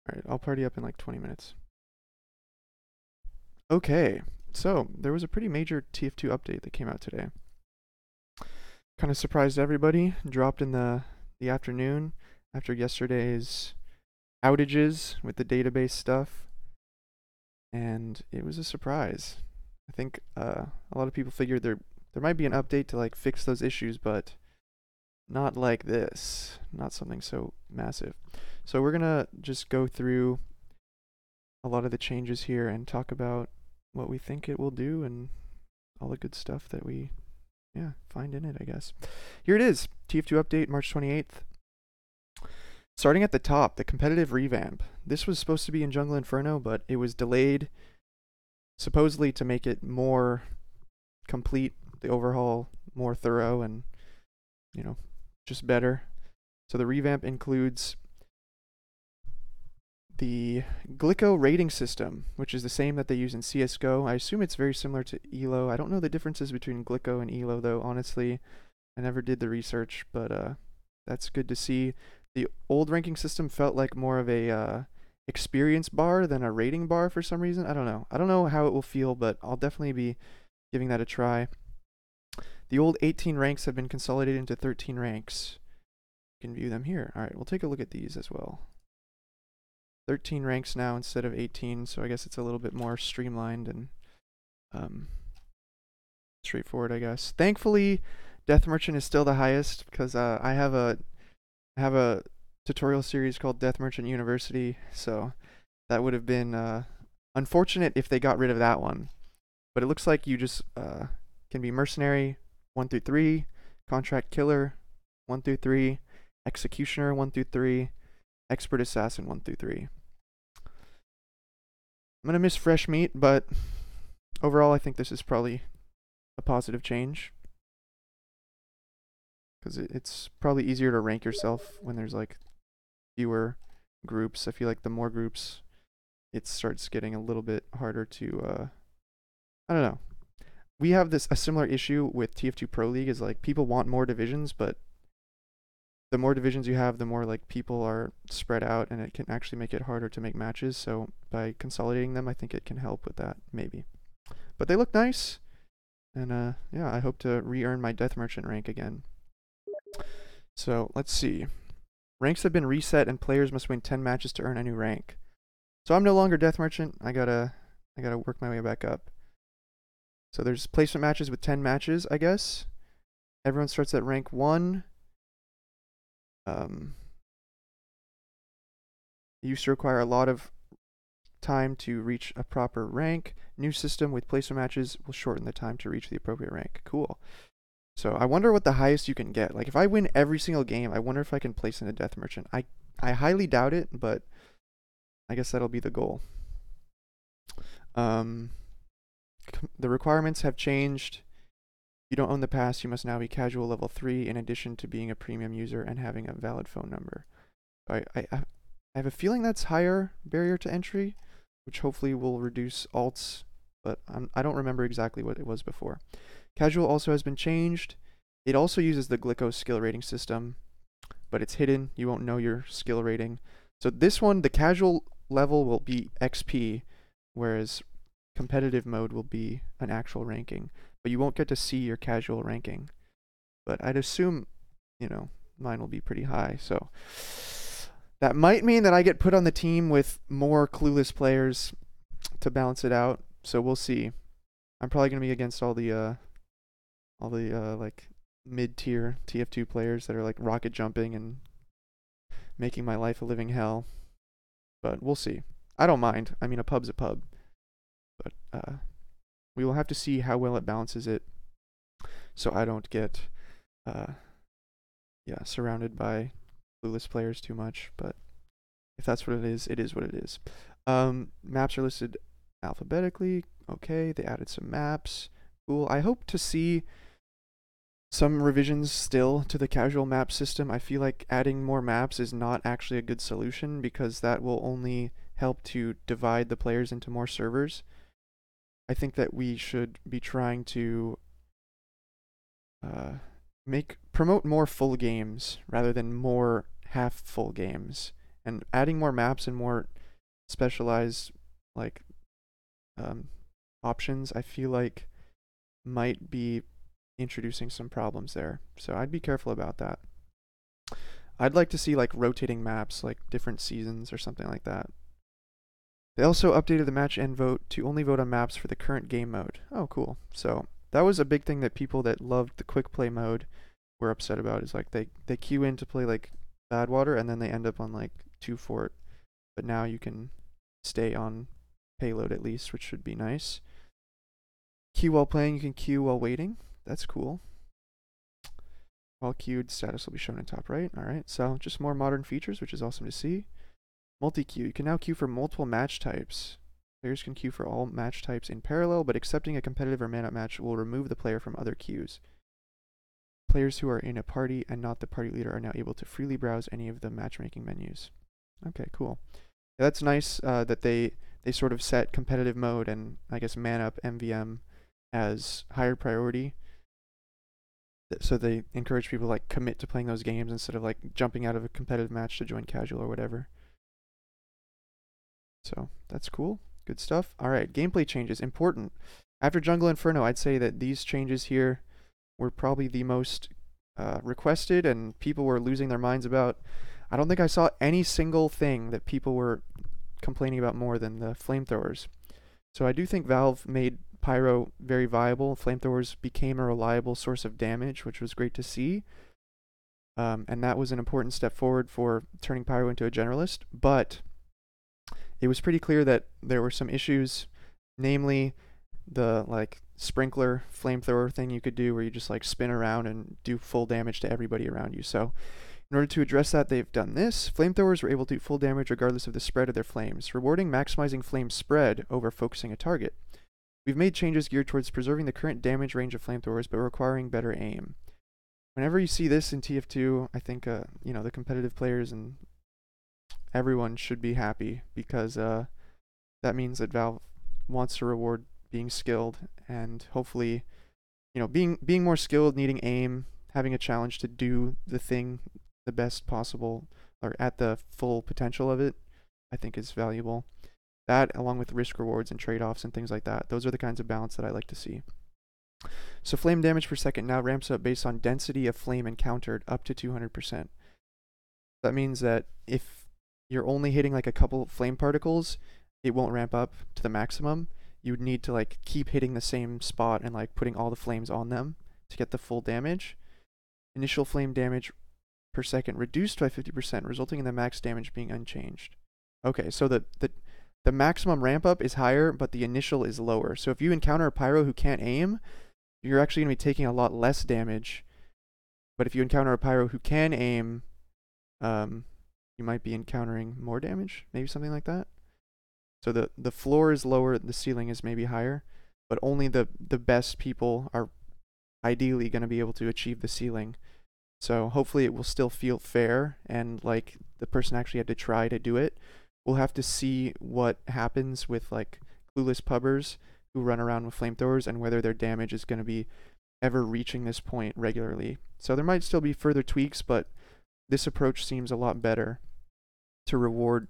Alright, I'll party up in like 20 minutes. Okay, so there was a pretty major TF2 update that came out today. Kind of surprised everybody. Dropped in the afternoon after yesterday's outages with the database stuff, and it was a surprise. I think a lot of people figured there might be an update to like fix those issues, but not like this. Not something so massive. So we're gonna just go through a lot of the changes here and talk about what we think it will do and all the good stuff that we find in it, I guess. Here it is, TF2 update, March 28th. Starting at the top, the competitive revamp. This was supposed to be in Jungle Inferno, but it was delayed, supposedly to make it more complete, the overhaul more thorough and, just better. So the revamp includes the Glyco rating system, which is the same that they use in CSGO. I assume it's very similar to ELO. I don't know the differences between Glyco and ELO, though, honestly. I never did the research, but that's good to see. The old ranking system felt like more of a experience bar than a rating bar for some reason. I don't know. I don't know how it will feel, but I'll definitely be giving that a try. The old 18 ranks have been consolidated into 13 ranks. You can view them here. All right, we'll take a look at these as well. 13 ranks now instead of 18, so I guess it's a little bit more streamlined and straightforward, I guess. Thankfully, Death Merchant is still the highest because I have a tutorial series called Death Merchant University, so that would have been unfortunate if they got rid of that one. But it looks like you just can be Mercenary 1 through 3, Contract Killer 1 through 3, Executioner 1 through 3, Expert Assassin 1 through 3. I'm gonna miss fresh meat, but overall I think this is probably a positive change. Because it's probably easier to rank yourself when there's like fewer groups. I feel like the more groups, it starts getting a little bit harder to, I don't know. We have a similar issue with TF2 Pro League is like people want more divisions, but the more divisions you have, the more like people are spread out, and it can actually make it harder to make matches. So by consolidating them, I think it can help with that, maybe. But they look nice, and yeah, I hope to re-earn my Death Merchant rank again. So let's see. Ranks have been reset, and players must win 10 matches to earn a new rank. So I'm no longer Death Merchant. I gotta work my way back up. So there's placement matches with 10 matches, I guess. Everyone starts at rank 1. It used to require a lot of time to reach a proper rank. New system with placement matches will shorten the time to reach the appropriate rank. Cool. So I wonder what the highest you can get. Like if I win every single game, I wonder if I can place in a Death Merchant. I highly doubt it, but I guess that'll be the goal. The requirements have changed. If you don't own the pass, you must now be casual level 3 in addition to being a premium user and having a valid phone number. I have a feeling that's higher barrier to entry, which hopefully will reduce alts, but I don't remember exactly what it was before. Casual also has been changed. It also uses the Glyco skill rating system, but it's hidden. You won't know your skill rating. So this one, the casual level will be XP, whereas competitive mode will be an actual ranking. But you won't get to see your casual ranking. But I'd assume, mine will be pretty high. So that might mean that I get put on the team with more clueless players to balance it out. So we'll see. I'm probably gonna be against all the like mid-tier TF2 players that are like rocket jumping and making my life a living hell. But we'll see. I don't mind. I mean, a pub's a pub. But we will have to see how well it balances it, so I don't get surrounded by clueless players too much. But if that's what it is what it is. Maps are listed alphabetically. Okay, they added some maps. Cool. I hope to see some revisions still to the casual map system. I feel like adding more maps is not actually a good solution because that will only help to divide the players into more servers. I think that we should be trying to promote more full games rather than more half full games. And adding more maps and more specialized like options, I feel like might be introducing some problems there. So I'd be careful about that. I'd like to see like rotating maps, like different seasons or something like that. They also updated the match end vote to only vote on maps for the current game mode. Oh, cool. So that was a big thing that people that loved the quick play mode were upset about, is like they queue in to play like Badwater and then they end up on like 2 Fort. But now you can stay on payload at least, which should be nice. Queue while playing, you can queue while waiting. That's cool. While queued, status will be shown in top right. Alright, so just more modern features, which is awesome to see. Multi-queue. You can now queue for multiple match types. Players can queue for all match types in parallel, but accepting a competitive or man-up match will remove the player from other queues. Players who are in a party and not the party leader are now able to freely browse any of the matchmaking menus. Okay, cool. Yeah, that's nice that they sort of set competitive mode and I guess man-up MVM as higher priority. So they encourage people to like commit to playing those games instead of like jumping out of a competitive match to join casual or whatever. So that's cool. Good stuff. Alright, gameplay changes. Important. After Jungle Inferno, I'd say that these changes here were probably the most requested and people were losing their minds about. I don't think I saw any single thing that people were complaining about more than the flamethrowers. So I do think Valve made Pyro very viable. Flamethrowers became a reliable source of damage, which was great to see. And that was an important step forward for turning Pyro into a generalist. But it was pretty clear that there were some issues, namely the like sprinkler flamethrower thing you could do where you just like spin around and do full damage to everybody around you. So in order to address that, they've done this. Flamethrowers were able to do full damage regardless of the spread of their flames, rewarding maximizing flame spread over focusing a target. We've made changes geared towards preserving the current damage range of flamethrowers but requiring better aim. Whenever you see this in TF2, I think you know, the competitive players and everyone should be happy because that means that Valve wants to reward being skilled and hopefully, you know, being more skilled, needing aim, having a challenge to do the thing the best possible or at the full potential of it, I think is valuable. That, along with risk rewards and trade-offs and things like that, those are the kinds of balance that I like to see. So flame damage per second now ramps up based on density of flame encountered up to 200%. That means that if you're only hitting like a couple flame particles, it won't ramp up to the maximum. You would need to like keep hitting the same spot and like putting all the flames on them to get the full damage. Initial flame damage per second reduced by 50%, resulting in the max damage being unchanged. Okay, so the maximum ramp up is higher, but the initial is lower. So if you encounter a pyro who can't aim, you're actually going to be taking a lot less damage. But if you encounter a pyro who can aim, you might be encountering more damage, maybe something like that. So the floor is lower, the ceiling is maybe higher, but only the best people are ideally going to be able to achieve the ceiling. So hopefully it will still feel fair and like the person actually had to try to do it. We'll have to see what happens with like clueless pubbers who run around with flamethrowers and whether their damage is going to be ever reaching this point regularly. So there might still be further tweaks, but this approach seems a lot better to reward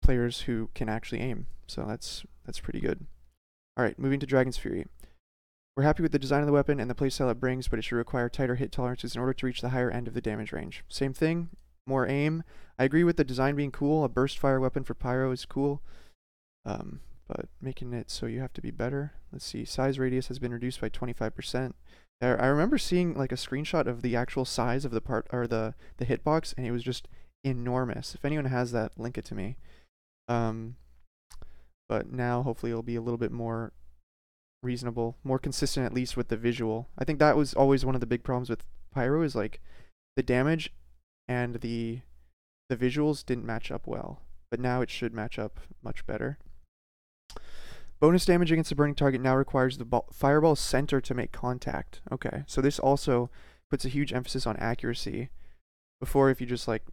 players who can actually aim. So that's pretty good. Alright, moving to Dragon's Fury. We're happy with the design of the weapon and the playstyle it brings, but it should require tighter hit tolerances in order to reach the higher end of the damage range. Same thing, more aim. I agree with the design being cool. A burst fire weapon for pyro is cool, but making it so you have to be better. Let's see, size radius has been reduced by 25%. I remember seeing like a screenshot of the actual size of the part or the hitbox, and it was just enormous. If anyone has that, link it to me. But now hopefully it'll be a little bit more reasonable, more consistent at least with the visual. I think that was always one of the big problems with pyro, is like the damage and the visuals didn't match up well, but now it should match up much better. Bonus damage against a burning target now requires the fireball center to make contact. Okay, so this also puts a huge emphasis on accuracy. Before, if you just like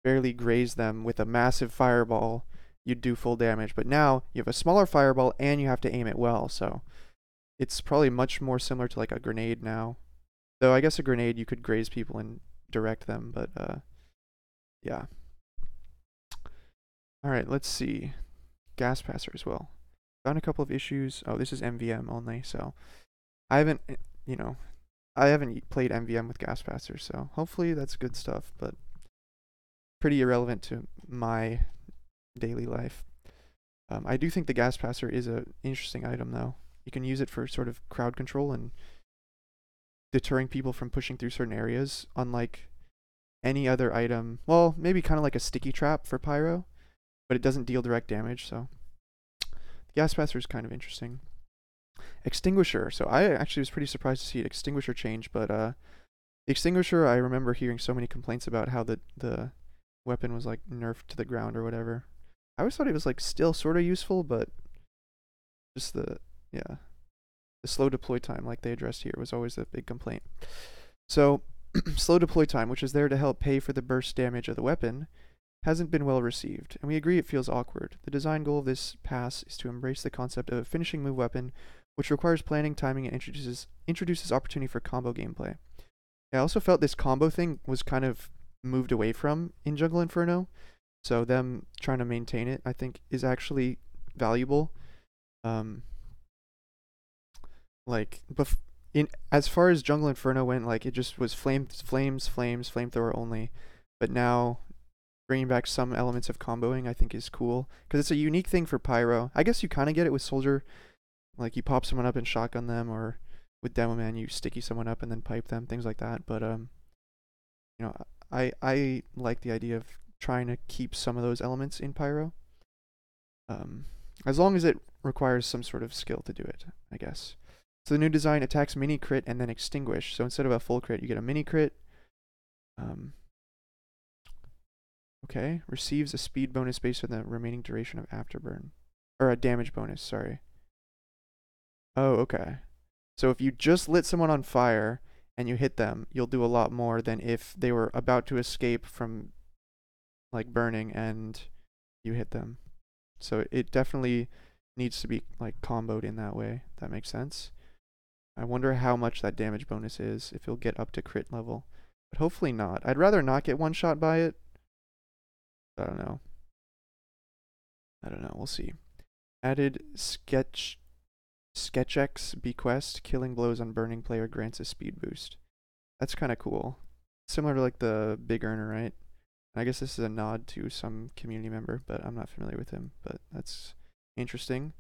barely graze them with a massive fireball, you'd do full damage, but now you have a smaller fireball and you have to aim it well, so it's probably much more similar to like a grenade now. Though I guess a grenade you could graze people and direct them, but yeah. Alright, let's see. Gas Passer as well. Found a couple of issues. Oh, this is MVM only, so I haven't, you know, I haven't played MVM with Gas Passer, so hopefully that's good stuff, but pretty irrelevant to my daily life. I do think the Gas Passer is an interesting item, though. You can use it for sort of crowd control and deterring people from pushing through certain areas, unlike any other item. Well, maybe kind of like a sticky trap for Pyro, but it doesn't deal direct damage, so the Gas Passer is kind of interesting. Extinguisher. So I actually was pretty surprised to see an Extinguisher change, but the Extinguisher, I remember hearing so many complaints about how the weapon was like nerfed to the ground or whatever. I always thought it was like still sort of useful, but just the slow deploy time, like they addressed here, was always a big complaint. So slow deploy time, which is there to help pay for the burst damage of the weapon, hasn't been well received, and we agree it feels awkward. The design goal of this pass is to embrace the concept of a finishing move weapon, which requires planning, timing, and introduces opportunity for combo gameplay. I also felt this combo thing was kind of moved away from in Jungle Inferno, so them trying to maintain it, I think, is actually valuable. Like, as far as Jungle Inferno went, like, it just was flamethrower only, but now bringing back some elements of comboing, I think, is cool, because it's a unique thing for Pyro. I guess you kind of get it with Soldier, like, you pop someone up and shotgun them, or with Demo Man, you sticky someone up and then pipe them, things like that, but, I like the idea of trying to keep some of those elements in Pyro, as long as it requires some sort of skill to do it, I guess. So the new design attacks mini crit and then extinguish. So instead of a full crit, you get a mini crit. Okay, receives a speed bonus based on the remaining duration of afterburn. Or a damage bonus, sorry. Oh, okay. So if you just lit someone on fire and you hit them, you'll do a lot more than if they were about to escape from, like, burning and you hit them. So it definitely needs to be, like, comboed in that way. That makes sense. I wonder how much that damage bonus is, if you'll get up to crit level. But hopefully not. I'd rather not get one shot by it. I don't know. We'll see. Added Sketchx Bequest. Killing blows on burning player grants a speed boost. That's kind of cool. Similar to like the Big Earner, right? I guess this is a nod to some community member, but I'm not familiar with him. But that's interesting.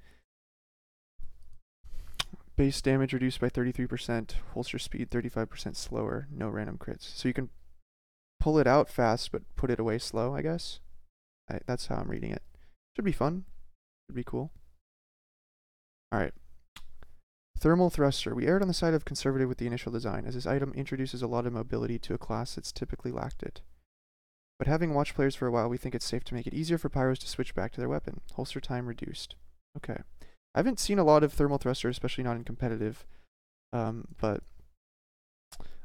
Base damage reduced by 33%, holster speed 35% slower, no random crits. So you can pull it out fast, but put it away slow, I guess. That's how I'm reading it. Should be fun. Should be cool. Alright. Thermal Thruster. We erred on the side of conservative with the initial design, as this item introduces a lot of mobility to a class that's typically lacked it. But having watched players for a while, we think it's safe to make it easier for pyros to switch back to their weapon. Holster time reduced. Okay. I haven't seen a lot of Thermal Thruster, especially not in competitive, but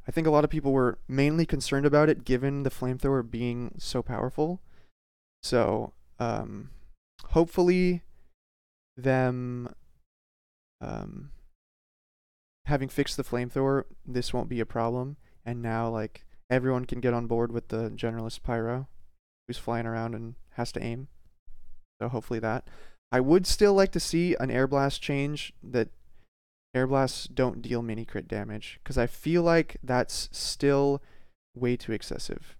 I think a lot of people were mainly concerned about it given the Flamethrower being so powerful. So, hopefully them having fixed the Flamethrower, this won't be a problem, and now, like, everyone can get on board with the Generalist Pyro, who's flying around and has to aim. So hopefully that. I would still like to see an Air Blast change, that Air Blasts don't deal mini crit damage, because I feel like that's still way too excessive.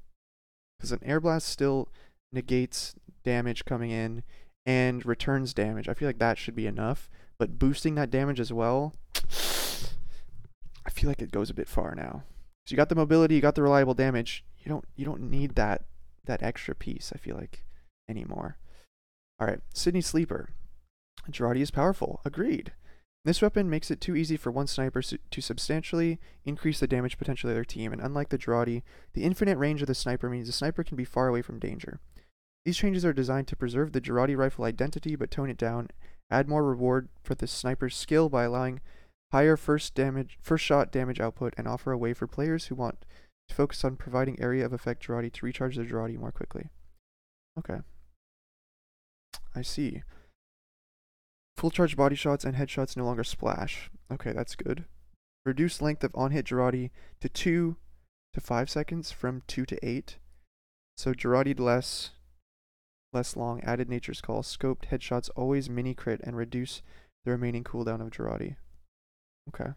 Because an Air Blast still negates damage coming in and returns damage. I feel like that should be enough, but boosting that damage as well, I feel like it goes a bit far now. So you got the mobility, you got the reliable damage. You don't need that extra piece, I feel like, anymore. Alright, Sydney Sleeper. Girardi is powerful. Agreed. This weapon makes it too easy for one sniper to substantially increase the damage potential of their team, and unlike the Girardi, the infinite range of the sniper means the sniper can be far away from danger. These changes are designed to preserve the Girardi rifle identity but tone it down, add more reward for the sniper's skill by allowing higher first shot damage output, and offer a way for players who want to focus on providing area of effect Girardi to recharge their Girardi more quickly. Okay. I see. Full charge body shots and headshots no longer splash. Okay, that's good. Reduced length of on-hit Girardi to 2 to 5 seconds from 2 to 8. So Girardi less, less long. Added Nature's Call. Scoped headshots always mini crit and reduce the remaining cooldown of Girardi. Okay.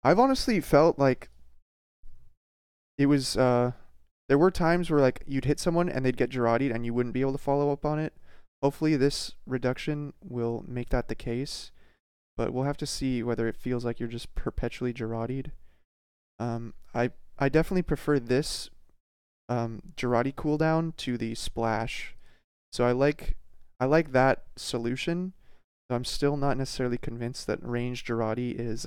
I've honestly felt like it was, there were times where like you'd hit someone and they'd get Girardi'd and you wouldn't be able to follow up on it. Hopefully this reduction will make that the case, but we'll have to see whether it feels like you're just perpetually Girardi'd. I definitely prefer this Girardi cooldown to the splash. So I like that solution. I'm still not necessarily convinced that ranged Girardi is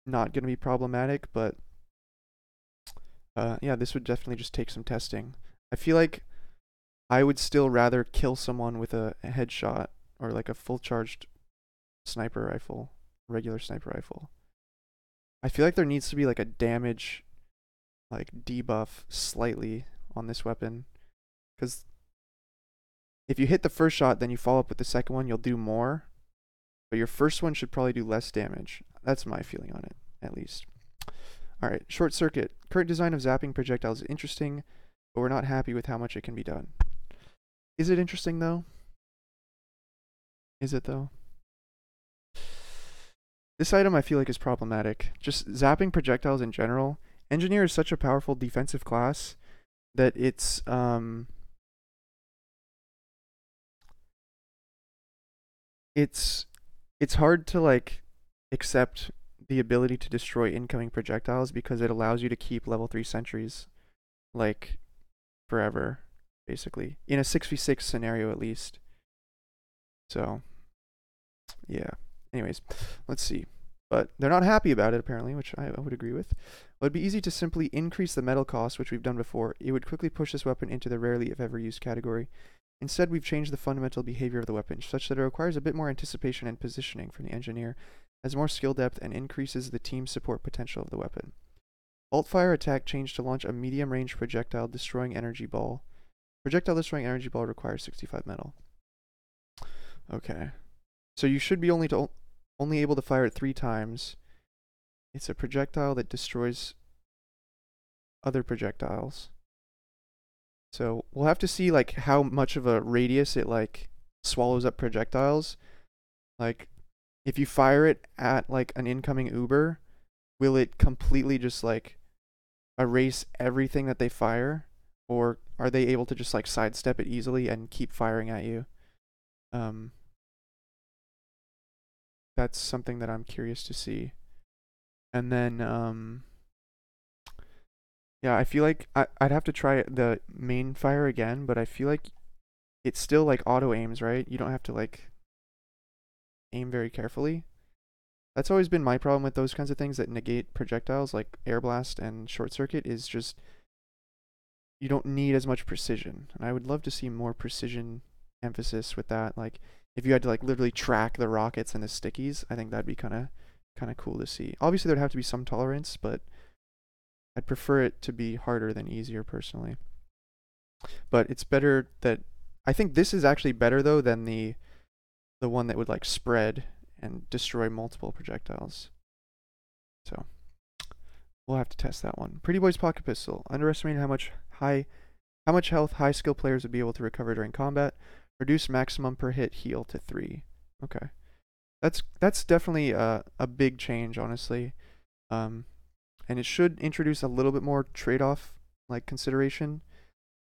not going to be problematic, but yeah, this would definitely just take some testing. I feel like I would still rather kill someone with a headshot or like a full charged sniper rifle, regular sniper rifle. I feel like there needs to be like a damage like debuff slightly on this weapon, because if you hit the first shot then you follow up with the second one, you'll do more, but your first one should probably do less damage. That's my feeling on it, at least. Alright, Short Circuit. Current design of zapping projectiles is interesting, but we're not happy with how much it can be done. Is it interesting though? Is it though? This item I feel like is problematic. Just zapping projectiles in general. Engineer is such a powerful defensive class that it's hard to like accept the ability to destroy incoming projectiles because it allows you to keep level 3 sentries like forever, basically. In a 6v6 scenario at least. So yeah. Anyways, let's see. But they're not happy about it apparently, which I would agree with. It would be easy to simply increase the metal cost, which we've done before. It would quickly push this weapon into the rarely if ever used category. Instead, we've changed the fundamental behavior of the weapon, such that it requires a bit more anticipation and positioning from the engineer, has more skill depth, and increases the team support potential of the weapon. Alt-fire attack changed to launch a medium-range projectile destroying energy ball. Projectile destroying energy ball requires 65 metal. Okay. So you should be only able to fire it 3 times. It's a projectile that destroys other projectiles. So we'll have to see like how much of a radius it like swallows up projectiles. Like if you fire it at like an incoming Uber, will it completely just like erase everything that they fire, or are they able to just like sidestep it easily and keep firing at you? That's something that I'm curious to see. And then yeah, I feel like I'd have to try the main fire again, but I feel like it's still like auto aims, right? You don't have to like aim very carefully. That's always been my problem with those kinds of things that negate projectiles, like air blast and short circuit, is just you don't need as much precision. And I would love to see more precision emphasis with that. Like if you had to like literally track the rockets and the stickies, I think that'd be kind of cool to see. Obviously there'd have to be some tolerance, but I'd prefer it to be harder than easier personally. But it's better that I think this is actually better though than the one that would like spread and destroy multiple projectiles. So we'll have to test that one. Pretty Boy's Pocket Pistol. Underestimated how much health high skill players would be able to recover during combat. Reduce maximum per hit heal to 3. Okay. That's definitely a big change, honestly. And it should introduce a little bit more trade-off like consideration.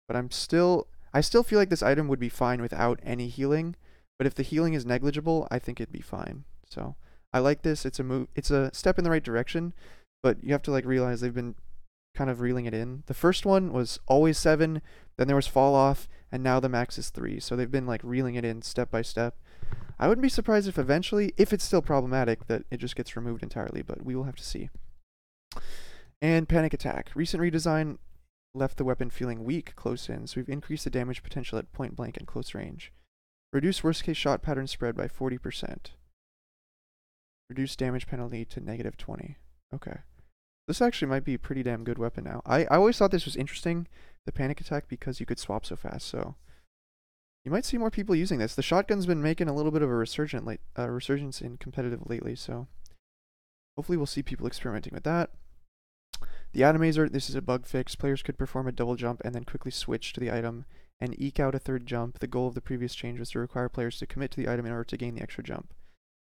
But I still feel like this item would be fine without any healing. But if the healing is negligible, I think it'd be fine. So I like this. It's a step in the right direction, but you have to like realize they've been kind of reeling it in. The first one was always 7, then there was fall off, and now the max is 3. So they've been like reeling it in step by step. I wouldn't be surprised if eventually, if it's still problematic, that it just gets removed entirely, but we will have to see. And Panic Attack. Recent redesign left the weapon feeling weak close in, so we've increased the damage potential at point blank and close range. Reduce worst case shot pattern spread by 40%. Reduce damage penalty to -20. Okay. This actually might be a pretty damn good weapon now. I always thought this was interesting, the Panic Attack, because you could swap so fast, so you might see more people using this. The shotgun's been making a little bit of a resurgence in competitive lately, so hopefully we'll see people experimenting with that. The Atomizer, this is a bug fix. Players could perform a double jump and then quickly switch to the item and eke out a third jump. The goal of the previous change was to require players to commit to the item in order to gain the extra jump.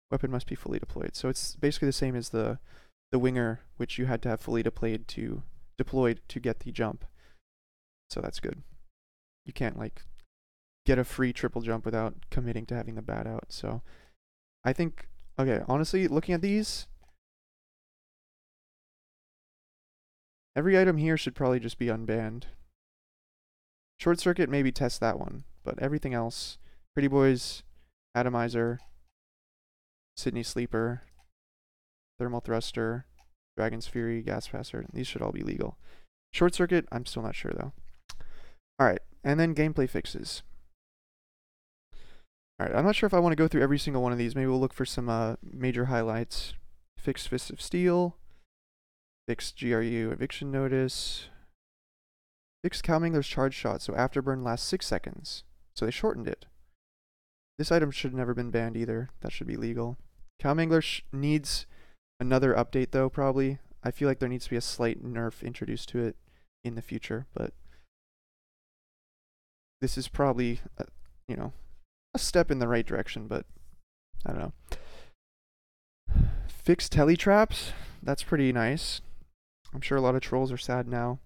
Weapon must be fully deployed. So it's basically the same as the winger, which you had to have fully deployed to get the jump. So that's good. You can't like get a free triple jump without committing to having the bat out. So I think, okay, honestly, looking at these, every item here should probably just be unbanned. Short Circuit, maybe test that one, but everything else, Pretty Boys, Atomizer, Sydney Sleeper, Thermal Thruster, Dragon's Fury, Gas Passer, these should all be legal. Short Circuit, I'm still not sure though. Alright, and then gameplay fixes. Alright, I'm not sure if I want to go through every single one of these. Maybe we'll look for some major highlights. Fixed Fist of Steel, fixed GRU Eviction Notice, fixed Cowmangler's Charge Shot, so Afterburn lasts 6 seconds. So they shortened it. This item should have never been banned either. That should be legal. Cowmangler needs another update though, probably. I feel like there needs to be a slight nerf introduced to it in the future, but this is probably, you know, a step in the right direction, but I don't know. Fixed Teletraps, that's pretty nice. I'm sure a lot of trolls are sad now.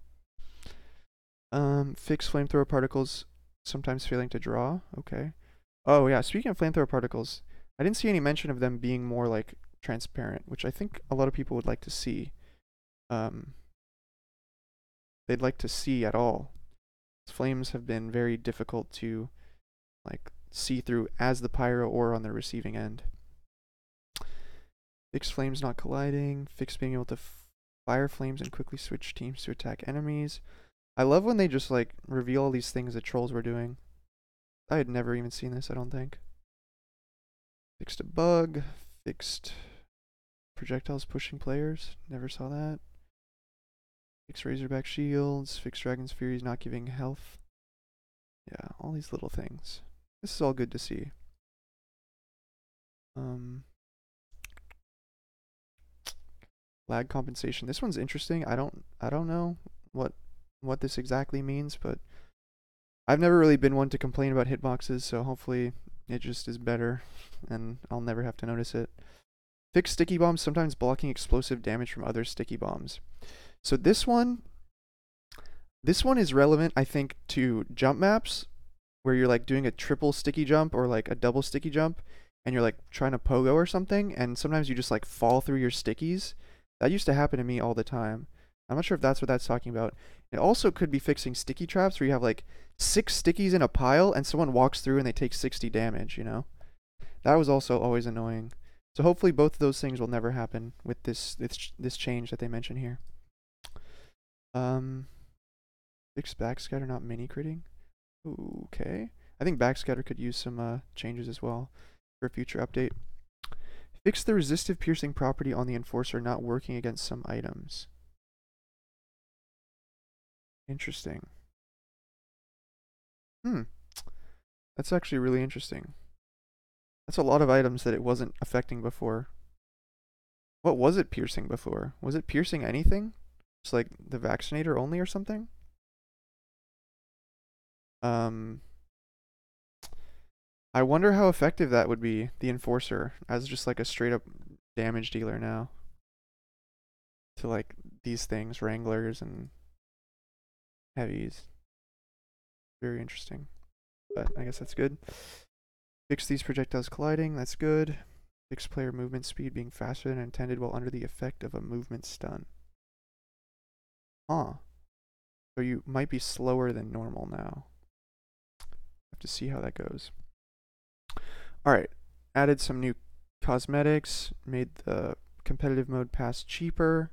Fixed Flamethrower Particles, sometimes failing to draw. Okay. Oh yeah, speaking of Flamethrower Particles, I didn't see any mention of them being more like transparent, which I think a lot of people would like to see. They'd like to see at all. Flames have been very difficult to like see through as the pyro or on the receiving end. Fix flames not colliding. Fix being able to fire flames and quickly switch teams to attack enemies. I love when they just like reveal all these things that trolls were doing. I had never even seen this, I don't think. Fixed a bug. Fixed projectiles pushing players. Never saw that. Fixed Razorback shields. Fixed Dragon's Furies not giving health. Yeah, all these little things. This is all good to see. Lag compensation. This one's interesting. I don't know what this exactly means, but I've never really been one to complain about hitboxes, so hopefully it just is better and I'll never have to notice it. Fixed sticky bombs, sometimes blocking explosive damage from other sticky bombs. So this one is relevant, I think, to jump maps where you're like doing a triple sticky jump or like a double sticky jump and you're like trying to pogo or something, and sometimes you just like fall through your stickies. That used to happen to me all the time. I'm not sure if that's what that's talking about. It also could be fixing sticky traps where you have like 6 stickies in a pile and someone walks through and they take 60 damage, you know? That was also always annoying. So hopefully both of those things will never happen with this change that they mention here. Fixed backscatter, not mini critting. Okay. I think backscatter could use some changes as well for a future update. Fix the resistive piercing property on the Enforcer not working against some items. Interesting. That's actually really interesting. That's a lot of items that it wasn't affecting before. What was it piercing before? Was it piercing anything? Just like the vaccinator only or something? I wonder how effective that would be, the Enforcer, as just like a straight up damage dealer now. To like these things, Wranglers and heavies. Very interesting. But I guess that's good. Fix these projectiles colliding, that's good. Fix player movement speed being faster than intended while under the effect of a movement stun. Huh. So you might be slower than normal now. Have to see how that goes. Alright. Added some new cosmetics. Made the competitive mode pass cheaper.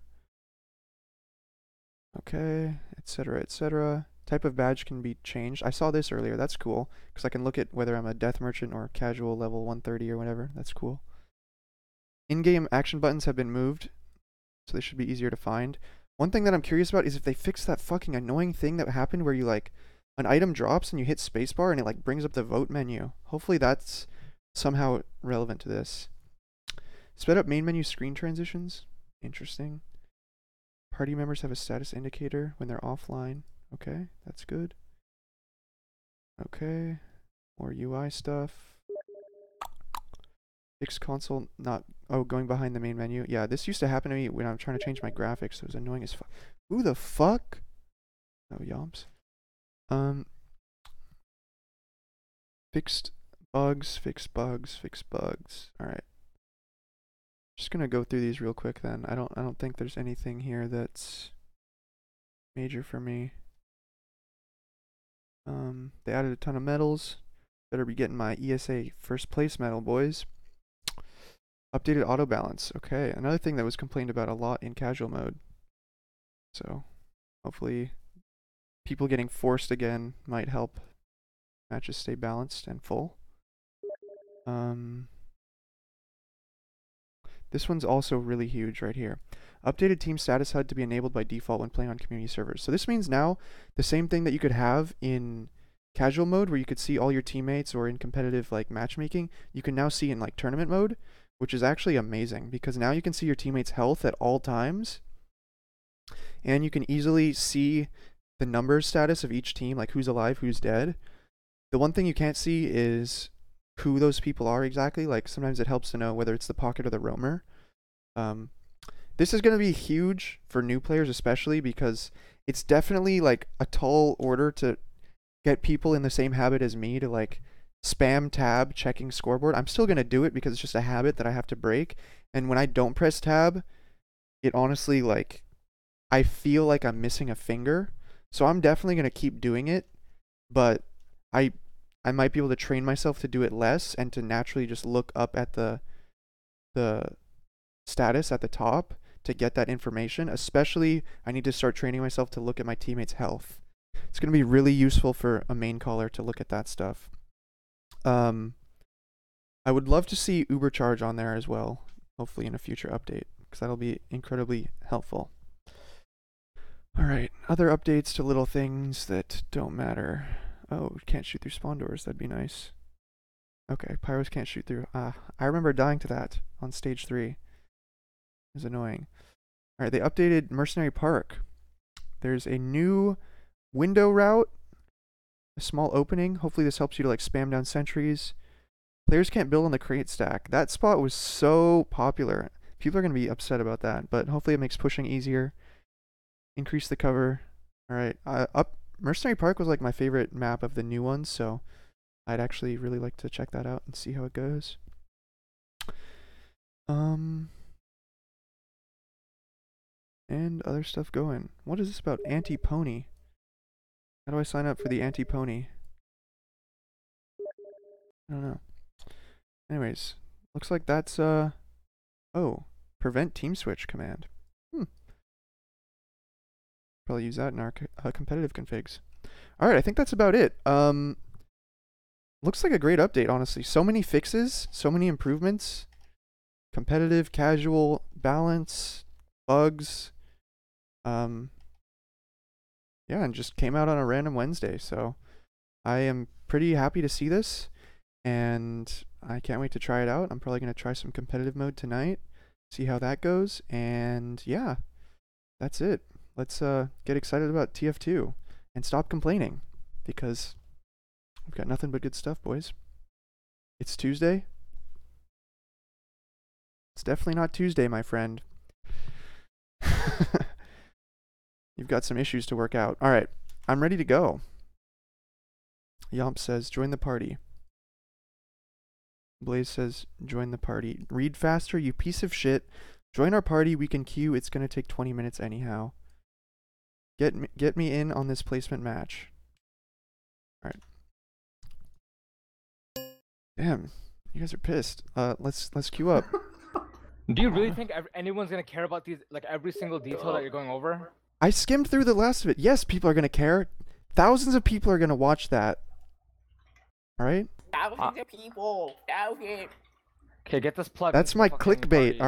Okay, etc., etc. Type of badge can be changed. I saw this earlier. That's cool, because I can look at whether I'm a death merchant or casual level 130 or whatever. That's cool. In-game action buttons have been moved, so they should be easier to find. One thing that I'm curious about is if they fix that fucking annoying thing that happened where you like, an item drops and you hit spacebar and it like brings up the vote menu. Hopefully that's somehow relevant to this. Sped up main menu screen transitions. Interesting. Party members have a status indicator when they're offline. Okay, that's good. Okay. More UI stuff. Fixed console, not... Oh, going behind the main menu. Yeah, this used to happen to me when I'm trying to change my graphics. So it was annoying as fuck. Who the fuck? Oh, yomps. Fixed bugs, fixed bugs, fixed bugs. Alright. Just gonna go through these real quick then. I don't think there's anything here that's major for me. They added a ton of medals. Better be getting my ESA first place medal, boys. Updated auto balance. Okay, another thing that was complained about a lot in casual mode. So, hopefully, people getting forced again might help matches stay balanced and full. This one's also really huge right here. Updated team status HUD to be enabled by default when playing on community servers. So this means now the same thing that you could have in casual mode where you could see all your teammates, or in competitive like matchmaking, you can now see in like tournament mode, which is actually amazing because now you can see your teammates' health at all times, and you can easily see the number status of each team, like who's alive, who's dead. The one thing you can't see is who those people are exactly. Like sometimes it helps to know whether it's the pocket or the roamer. This is going to be huge for new players especially because it's definitely like a tall order to get people in the same habit as me to like spam tab checking scoreboard. I'm still going to do it because it's just a habit that I have to break. And when I don't press tab, it honestly like I feel like I'm missing a finger. So I'm definitely going to keep doing it, but I might be able to train myself to do it less and to naturally just look up at the status at the top to get that information. Especially, I need to start training myself to look at my teammates' health. It's going to be really useful for a main caller to look at that stuff. I would love to see Uber Charge on there as well, hopefully in a future update, because that'll be incredibly helpful. Alright, other updates to little things that don't matter. Oh, can't shoot through spawn doors, that'd be nice. Okay, pyros can't shoot through. I remember dying to that on stage 3. It was annoying. Alright, they updated Mercenary Park. There's a new window route, a small opening. Hopefully this helps you to like spam down sentries. Players can't build on the crate stack. That spot was so popular. People are going to be upset about that, but hopefully it makes pushing easier. Increase the cover. Alright, Mercenary Park was like my favorite map of the new ones, so I'd actually really like to check that out and see how it goes. And other stuff going. What is this about anti-pony? How do I sign up for the anti-pony? I don't know. Anyways, looks like that's oh, prevent team switch command. Probably use that in our competitive configs. Alright, I think that's about it. Looks like a great update, honestly. So many fixes, so many improvements. Competitive, casual, balance, bugs. Yeah, and just came out on a random Wednesday, so I am pretty happy to see this, and I can't wait to try it out. I'm probably going to try some competitive mode tonight, see how that goes, and yeah, that's it. Let's get excited about TF2 and stop complaining, because we've got nothing but good stuff, boys. It's Tuesday. It's definitely not Tuesday, my friend. You've got some issues to work out. Alright, I'm ready to go. Yomp says, join the party. Blaze says, join the party. Read faster, you piece of shit. Join our party, we can queue. It's gonna take 20 minutes anyhow. Get me in on this placement match. Alright. Damn, you guys are pissed. Let's queue up. Do you really think anyone's gonna care about these, like every single detail that you're going over? I skimmed through the last of it. Yes, people are gonna care. Thousands of people are gonna watch that. Alright? Thousands of people. Thousands. Okay, get this plug. That's my clickbait.